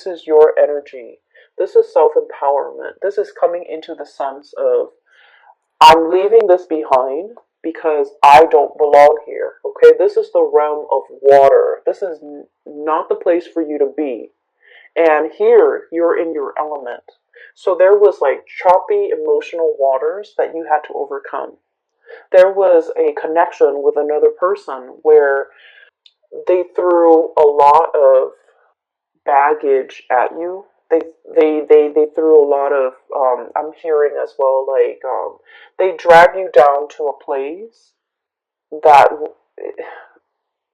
this is your energy. This is self-empowerment. This is coming into the sense of, I'm leaving this behind because I don't belong here. Okay, this is the realm of water. This is not the place for you to be. And here you're in your element. So there was like choppy emotional waters that you had to overcome. There was a connection with another person where they threw a lot of baggage at you. They threw a lot of I'm hearing as well, like they drag you down to a place that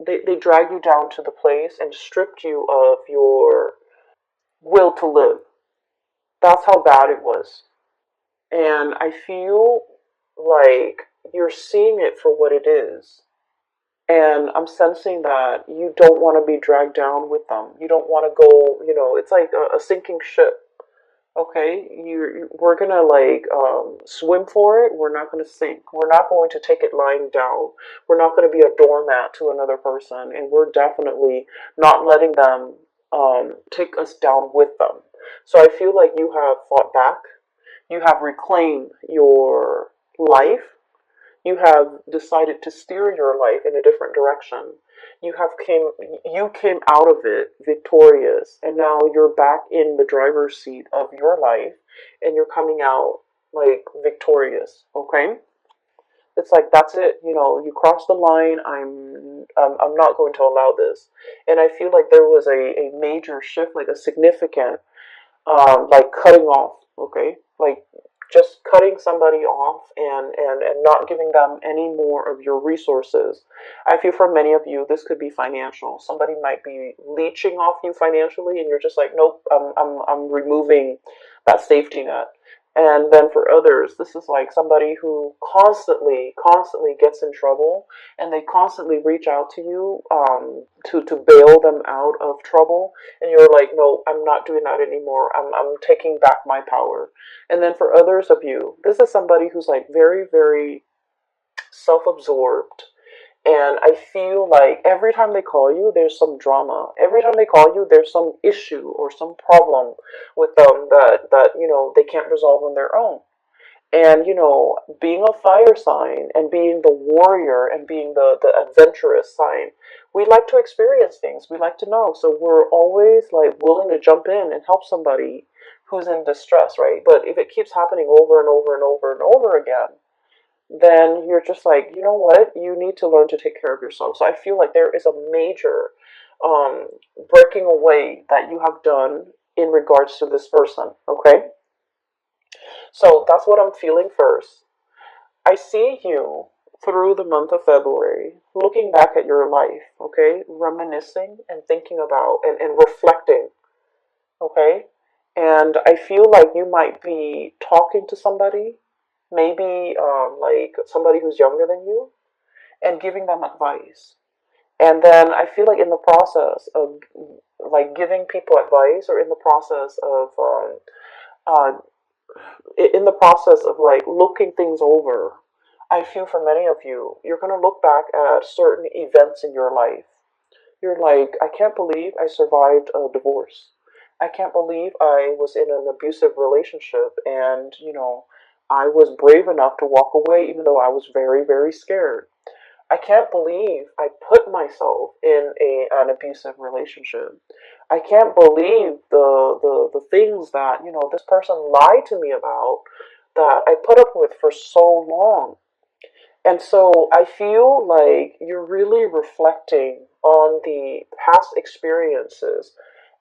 they drag you down to the place and stripped you of your will to live. That's how bad it was. And I feel like you're seeing it for what it is. And I'm sensing that you don't want to be dragged down with them. You don't want to go, it's like a sinking ship. Okay, we're gonna like swim for it. We're not gonna sink. We're not going to take it lying down. We're not going to be a doormat to another person, and we're definitely not letting them take us down with them. So I feel like you have fought back. You have reclaimed your life. You have decided to steer your life in a different direction. You came out of it victorious, and now you're back in the driver's seat of your life, and you're coming out like victorious. Okay, it's like that's it. You crossed the line. I'm not going to allow this. And I feel like there was a major shift, like a significant like cutting off. Okay, like just cutting somebody off, and not giving them any more of your resources. I feel for many of you this could be financial. Somebody might be leeching off you financially, and you're just like, nope, I'm removing that safety net. And then for others, this is like somebody who constantly gets in trouble, and they constantly reach out to you to bail them out of trouble, and you're like, no, I'm not doing that anymore. I'm taking back my power. And then for others of you, this is somebody who's like very, very self-absorbed. And I feel like every time they call you, there's some drama. Every time they call you, there's some issue or some problem with them that they can't resolve on their own. And being a fire sign and being the warrior and being the adventurous sign, we like to experience things. We like to know. So we're always like willing to jump in and help somebody who's in distress, right? But if it keeps happening over and over and over and over again, then you're just like, you know what? You need to learn to take care of yourself. So I feel like there is a major um, breaking away that you have done in regards to this person, okay? So that's what I'm feeling first. I see you through the month of February, looking back at your life, okay? Reminiscing and thinking about and reflecting, okay? And I feel like you might be talking to somebody, maybe like somebody who's younger than you, and giving them advice. And then I feel like in the process of like giving people advice, or in the process of uh, in the process of like looking things over, I feel for many of you, you're going to look back at certain events in your life. You're like, I can't believe I survived a divorce. I can't believe I was in an abusive relationship, and I was brave enough to walk away even though I was very, very scared. I can't believe I put myself in an abusive relationship. I can't believe the things that, this person lied to me about, that I put up with for so long. And so I feel like you're really reflecting on the past experiences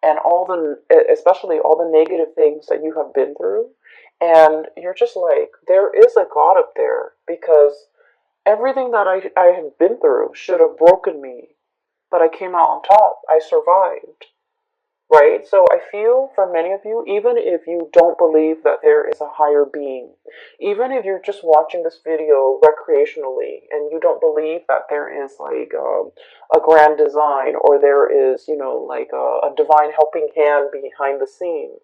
and especially all the negative things that you have been through. And you're just like, there is a God up there, because everything that I have been through should have broken me, but I came out on top. I survived, right? So I feel for many of you, even if you don't believe that there is a higher being, even if you're just watching this video recreationally and you don't believe that there is like a grand design, or there is, like a divine helping hand behind the scenes.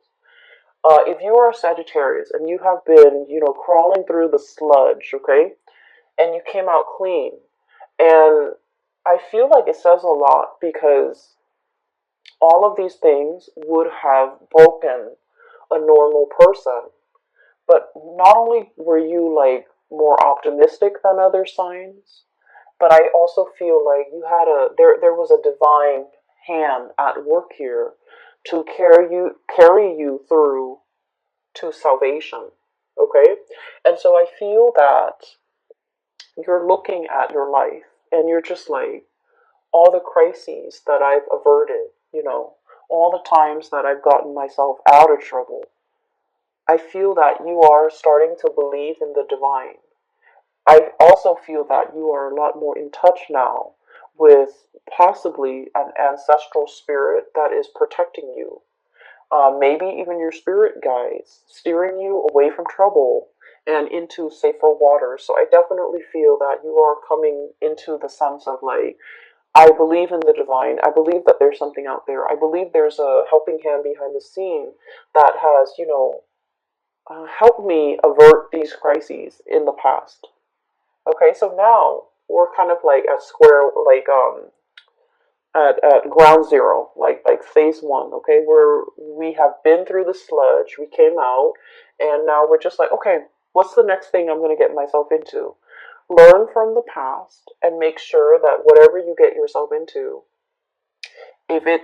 If you are a Sagittarius and you have been, crawling through the sludge, okay, and you came out clean. And I feel like it says a lot, because all of these things would have broken a normal person. But not only were you like more optimistic than other signs, but I also feel like you had there was a divine hand at work here to carry you through to salvation. Okay? And so I feel that you're looking at your life and you're just like, all the crises that I've averted, all the times that I've gotten myself out of trouble, I feel that you are starting to believe in the divine. I also feel that you are a lot more in touch now with possibly an ancestral spirit that is protecting you. Maybe even your spirit guides, steering you away from trouble and into safer waters. So I definitely feel that you are coming into the sense of like, I believe in the divine. I believe that there's something out there. I believe there's a helping hand behind the scene that has, helped me avert these crises in the past. Okay, so now we're kind of like at square, like at ground zero, like phase one. Okay, where we have been through the sludge, we came out, and now we're just like, okay, what's the next thing I'm going to get myself into? Learn from the past and make sure that whatever you get yourself into, if it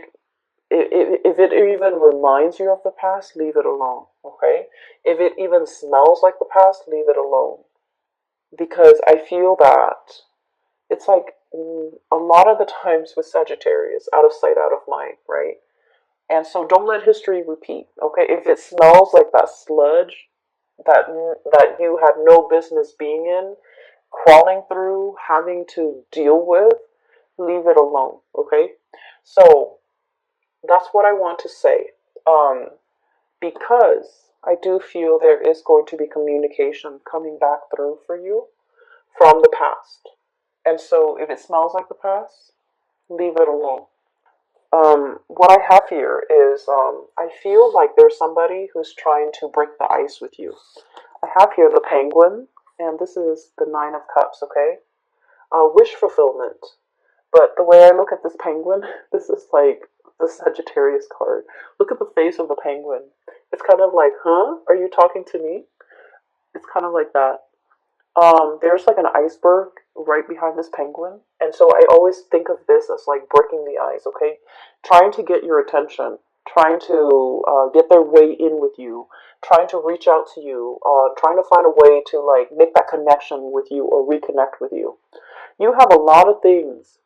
if it even reminds you of the past, leave it alone. Okay, if it even smells like the past, leave it alone. Because I feel that it's like a lot of the times with Sagittarius, out of sight, out of mind, right? And so don't let history repeat. Okay, if it smells like that sludge that you had no business being in, crawling through, having to deal with, leave it alone. Okay, so that's what I want to say. Because I do feel there is going to be communication coming back through for you from the past. And so if it smells like the past, leave it alone. What I have here is I feel like there's somebody who's trying to break the ice with you. I have here the penguin, and this is the Nine of Cups, okay? Wish fulfillment. But the way I look at this penguin, this is like the Sagittarius card. Look at the face of the penguin. It's kind of like, huh? Are you talking to me? It's kind of like that. There's like an iceberg right behind this penguin, and so I always think of this as like breaking the ice. Okay, trying to get your attention, trying to get their way in with you, trying to reach out to you, trying to find a way to like make that connection with you or reconnect with you. You have a lot of things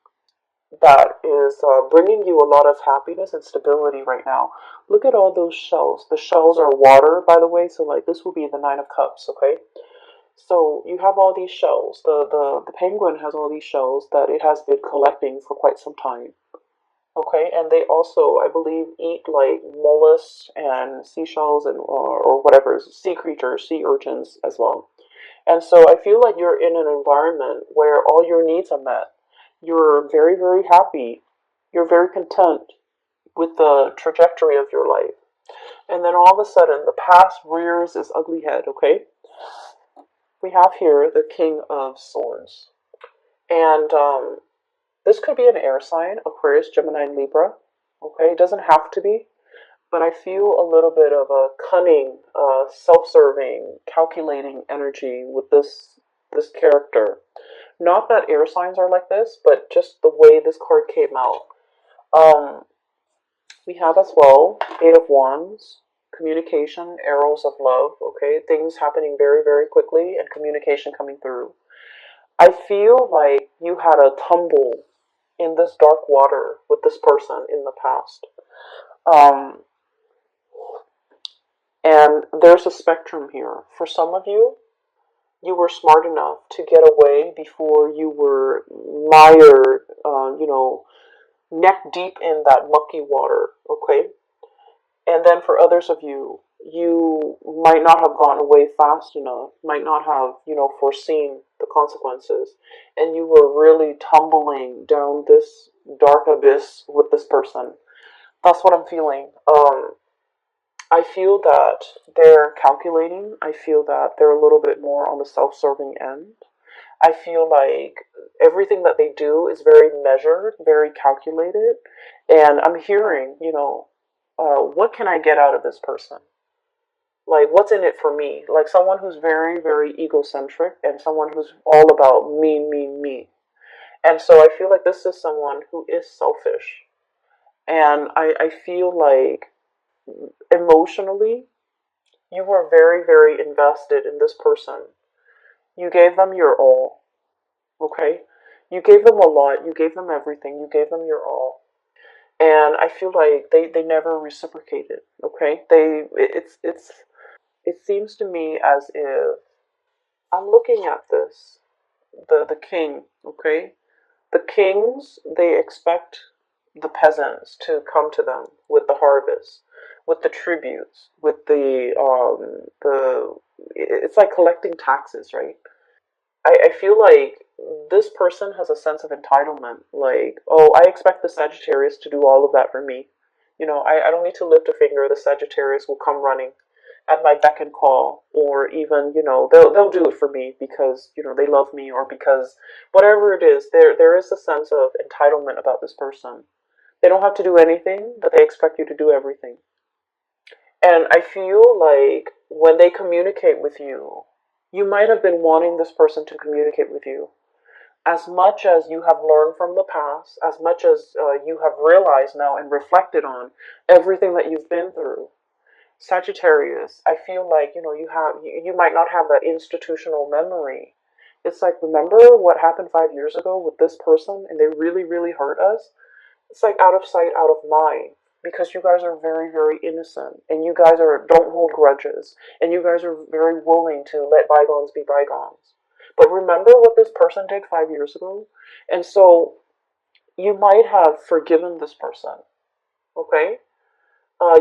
that is bringing you a lot of happiness and stability right now. Look at all those shells. The shells are water, by the way, so like this will be the Nine of Cups. Okay. So you have all these shells. The penguin has all these shells that it has been collecting for quite some time. Okay, and they also, I believe, eat like mollusks and seashells and or whatever, sea creatures, sea urchins as well. And so I feel like you're in an environment where all your needs are met. You're very, very happy. You're very content with the trajectory of your life. And then all of a sudden, the past rears its ugly head, okay? We have here the King of Swords. And this could be an air sign, Aquarius, Gemini, and Libra. Okay, it doesn't have to be, but I feel a little bit of a cunning, self-serving, calculating energy with this character. Not that air signs are like this, but just the way this card came out. We have as well Eight of Wands, communication, arrows of love. Okay, things happening very, very quickly, and communication coming through. I feel like you had a tumble in this dark water with this person in the past. Um, and there's a spectrum here. For some of you, you were smart enough to get away before you were mired, neck deep in that mucky water, okay? And then for others of you, you might not have gone away fast enough, might not have, foreseen the consequences. And you were really tumbling down this dark abyss with this person. That's what I'm feeling. I feel that they're calculating. I feel that they're a little bit more on the self-serving end. I feel like everything that they do is very measured, very calculated, and I'm hearing, what can I get out of this person? Like, what's in it for me? Like, someone who's very, very egocentric and someone who's all about me, me, me. And so I feel like this is someone who is selfish. And I feel like emotionally, you were very, very invested in this person. You gave them your all, okay? You gave them a lot, you gave them everything, you gave them your all. And I feel like they never reciprocated, okay? It seems to me as if I'm looking at this, the king, okay? The kings, they expect the peasants to come to them with the harvest, with the tributes, with the it's like collecting taxes, right? I feel like this person has a sense of entitlement. Like, oh, I expect the Sagittarius to do all of that for me. I don't need to lift a finger. The Sagittarius will come running at my beck and call, or even, they'll do it for me because, they love me, or because whatever it is, there is a sense of entitlement about this person. They don't have to do anything, but they expect you to do everything. And I feel like when they communicate with you, you might have been wanting this person to communicate with you. As much as you have learned from the past, as much as you have realized now and reflected on everything that you've been through, Sagittarius, I feel like, you might not have that institutional memory. It's like, remember what happened 5 years ago with this person and they really, really hurt us? It's like out of sight, out of mind. Because you guys are very, very innocent, and you guys don't hold grudges, and you guys are very willing to let bygones be bygones. But remember what this person did 5 years ago? And so you might have forgiven this person, okay?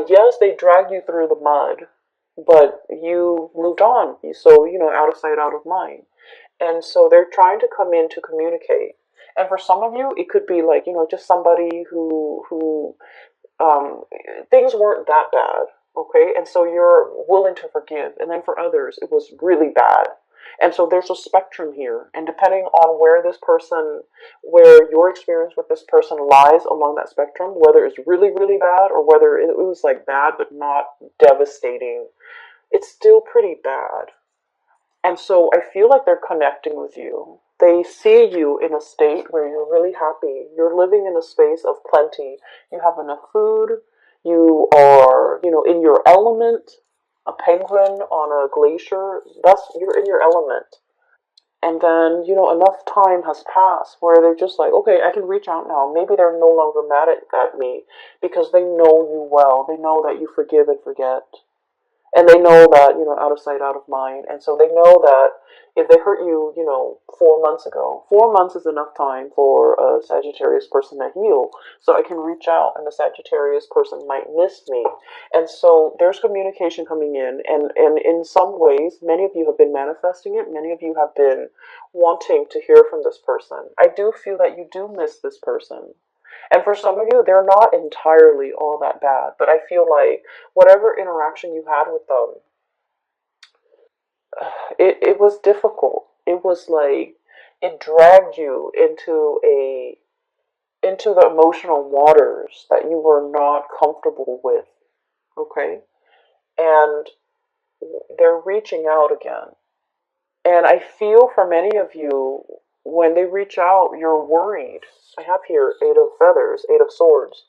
Yes, they dragged you through the mud, but you moved on. So, out of sight, out of mind. And so they're trying to come in to communicate. And for some of you, it could be like, just somebody who um, things weren't that bad, okay? And so you're willing to forgive. And then for others, it was really bad. And so there's a spectrum here. And depending on where your experience with this person lies along that spectrum, whether it's really, really bad or whether it was like bad but not devastating, it's still pretty bad. And so I feel like they're connecting with you. They see you in a state where you're really happy. You're living in a space of plenty. You have enough food. You are, in your element. A penguin on a glacier. You're in your element. And then, enough time has passed where they're just like, okay, I can reach out now. Maybe they're no longer mad at me because they know you well. They know that you forgive and forget. And they know that, out of sight, out of mind. And so they know that if they hurt you, 4 months ago, 4 months is enough time for a Sagittarius person to heal. So I can reach out and the Sagittarius person might miss me. And so there's communication coming in. And in some ways, many of you have been manifesting it. Many of you have been wanting to hear from this person. I do feel that you do miss this person. And for some of you, they're not entirely all that bad, but I feel like whatever interaction you had with them, it was difficult. It was like it dragged you into the emotional waters that you were not comfortable with. Okay? And they're reaching out again. And I feel for many of you, when they reach out, you're worried. I have here 8 of feathers, 8 of swords.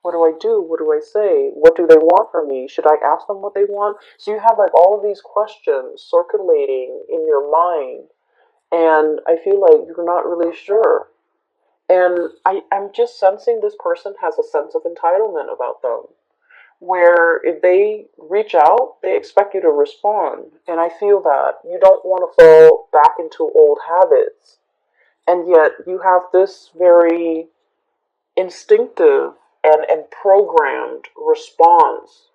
What do I do? What do I say? What do they want from me? Should I ask them what they want? So you have like all of these questions circulating in your mind. And I feel like you're not really sure. And I'm just sensing this person has a sense of entitlement about them, where if they reach out, they expect you to respond. And I feel that you don't want to fall back into old habits. And yet you have this very instinctive and programmed response.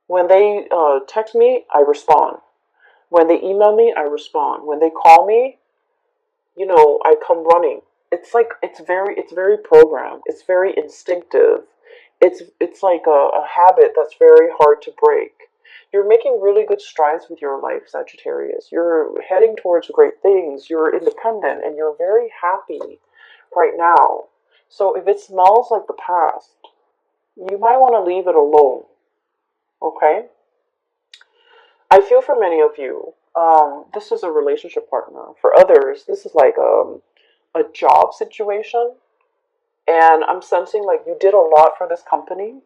When they text me, I respond. When they email me, I respond. When they call me, I come running. It's like it's very programmed. It's very instinctive. It's like a habit that's very hard to break. You're making really good strides with your life, Sagittarius. You're heading towards great things. You're independent and you're very happy right now. So if it smells like the past, you might want to leave it alone. Okay? I feel for many of you, this is a relationship partner. For others, this is like a job situation. And I'm sensing like you did a lot for this company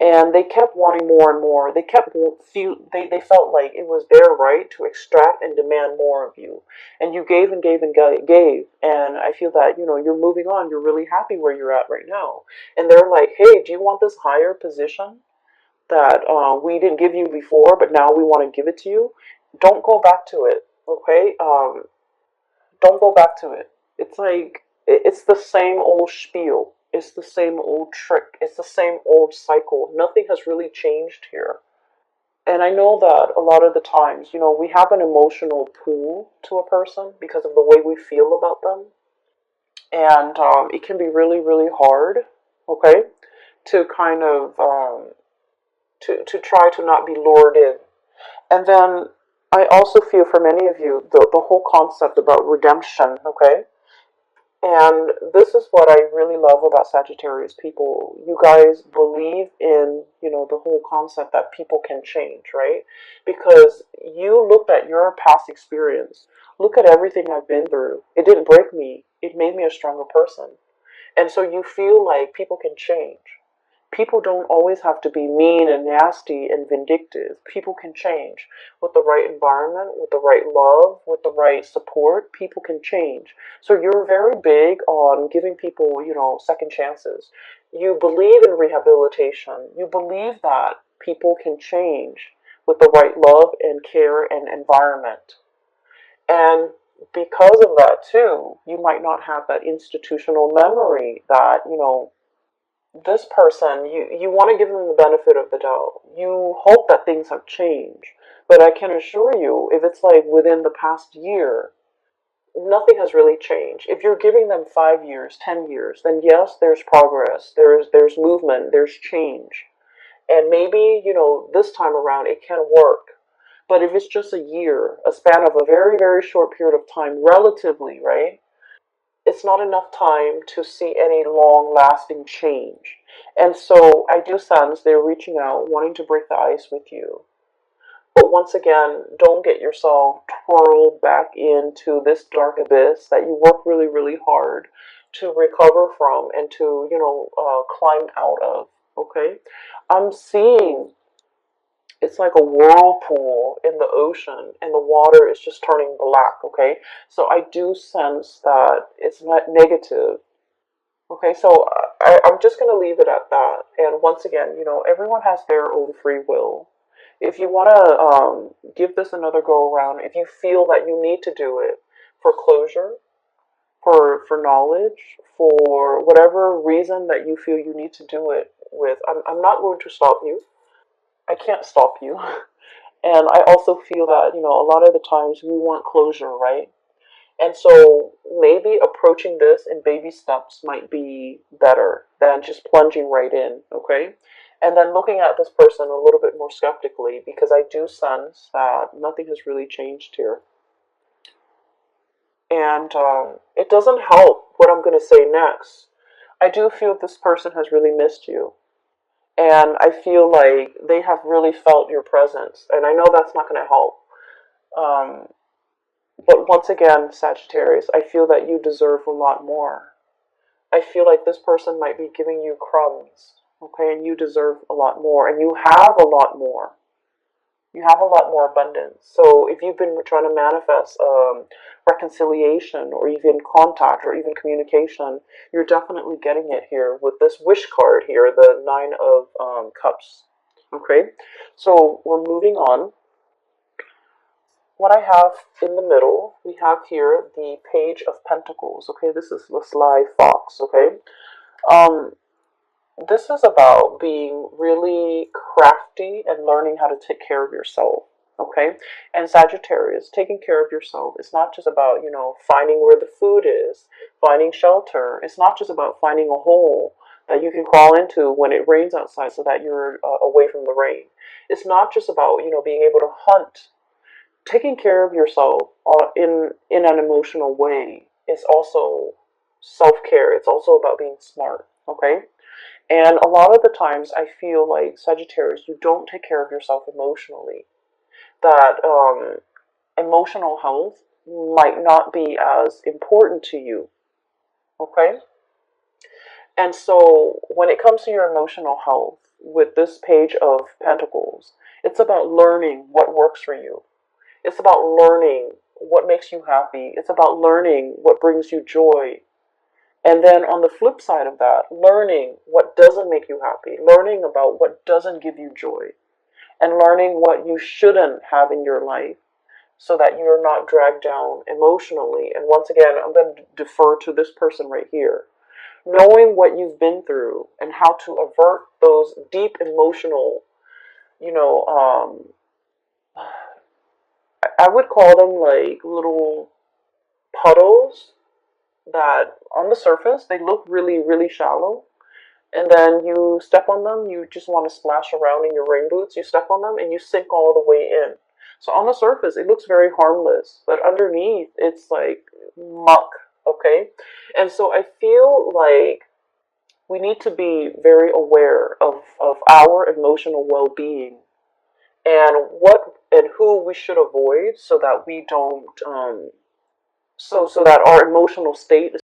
and they kept wanting more and more. They kept they felt like it was their right to extract and demand more of you. And you gave and gave and gave. And I feel that, you're moving on. You're really happy where you're at right now. And they're like, hey, do you want this higher position that we didn't give you before, but now we want to give it to you? Don't go back to it, okay? Don't go back to it. It's like, it's the same old spiel. It's the same old trick. It's the same old cycle. Nothing has really changed here. And I know that a lot of the times, we have an emotional pull to a person because of the way we feel about them. And it can be really, really hard, okay, to kind of, to try to not be lured in. And then I also feel for many of you, the whole concept about redemption, okay? And this is what I really love about Sagittarius people. You guys believe in, the whole concept that people can change, right? Because you looked at your past experience. Look at everything I've been through. It didn't break me. It made me a stronger person. And so you feel like people can change. People don't always have to be mean and nasty and vindictive. People can change with the right environment, with the right love, with the right support. People can change. So you're very big on giving people, second chances. You believe in rehabilitation. You believe that people can change with the right love and care and environment. And because of that too, you might not have that institutional memory that, this person, you want to give them the benefit of the doubt. You hope that things have changed. But I can assure you, if it's like within the past year, nothing has really changed. If you're giving them 5 years, 10 years, then yes, there's progress, there's movement, there's change. And maybe, this time around it can work. But if it's just a year, a span of a very, very short period of time, relatively, right? It's not enough time to see any long lasting change. And so I do sense they're reaching out, wanting to break the ice with you. But once again, don't get yourself twirled back into this dark abyss that you work really, really hard to recover from and to, climb out of. Okay? I'm seeing it's like a whirlpool in the ocean and the water is just turning black, okay? So I do sense that it's not negative. Okay, so I'm just going to leave it at that. And once again, everyone has their own free will. If you want to give this another go around, if you feel that you need to do it for closure, for knowledge, for whatever reason that you feel you need to do it with, I'm not going to stop you. I can't stop you. And I also feel that, a lot of the times we want closure, right? And so maybe approaching this in baby steps might be better than just plunging right in, okay? And then looking at this person a little bit more skeptically because I do sense that nothing has really changed here. And it doesn't help what I'm going to say next. I do feel this person has really missed you. And I feel like they have really felt your presence. And I know that's not going to help. Um, but once again, Sagittarius, I feel that you deserve a lot more. I feel like this person might be giving you crumbs. Okay, and you deserve a lot more. And you have a lot more. You have a lot more abundance. So if you've been trying to manifest reconciliation or even contact or even communication, you're definitely getting it here with this wish card here, the Nine of Cups. Okay, so we're moving on. What I have in the middle, we have here the Page of Pentacles. Okay, this is the sly fox. Okay, this is about being really crafty and learning how to take care of yourself. Okay, and Sagittarius, taking care of yourself, it's not just about, finding where the food is, finding shelter. It's not just about finding a hole that you can crawl into when it rains outside so that you're away from the rain. It's not just about, being able to hunt. Taking care of yourself in an emotional way is also self-care. It's also about being smart, okay? And a lot of the times I feel like Sagittarius, you don't take care of yourself emotionally. That emotional health might not be as important to you, okay? And so when it comes to your emotional health, with this page of Pentacles, it's about learning what works for you. It's about learning what makes you happy. It's about learning what brings you joy. And then on the flip side of that, learning what doesn't make you happy, learning about what doesn't give you joy, and learning what you shouldn't have in your life so that you're not dragged down emotionally. And once again, I'm going to defer to this person right here. Knowing what you've been through and how to avert those deep emotional, you know, I would call them like little puddles that on the surface, they look really, really shallow. And then you step on them, you just want to splash around in your rain boots. You step on them and you sink all the way in. So on the surface, it looks very harmless, but underneath, it's like muck, okay? And so I feel like we need to be very aware of our emotional well-being and what and who we should avoid so that we don't, so that our emotional state is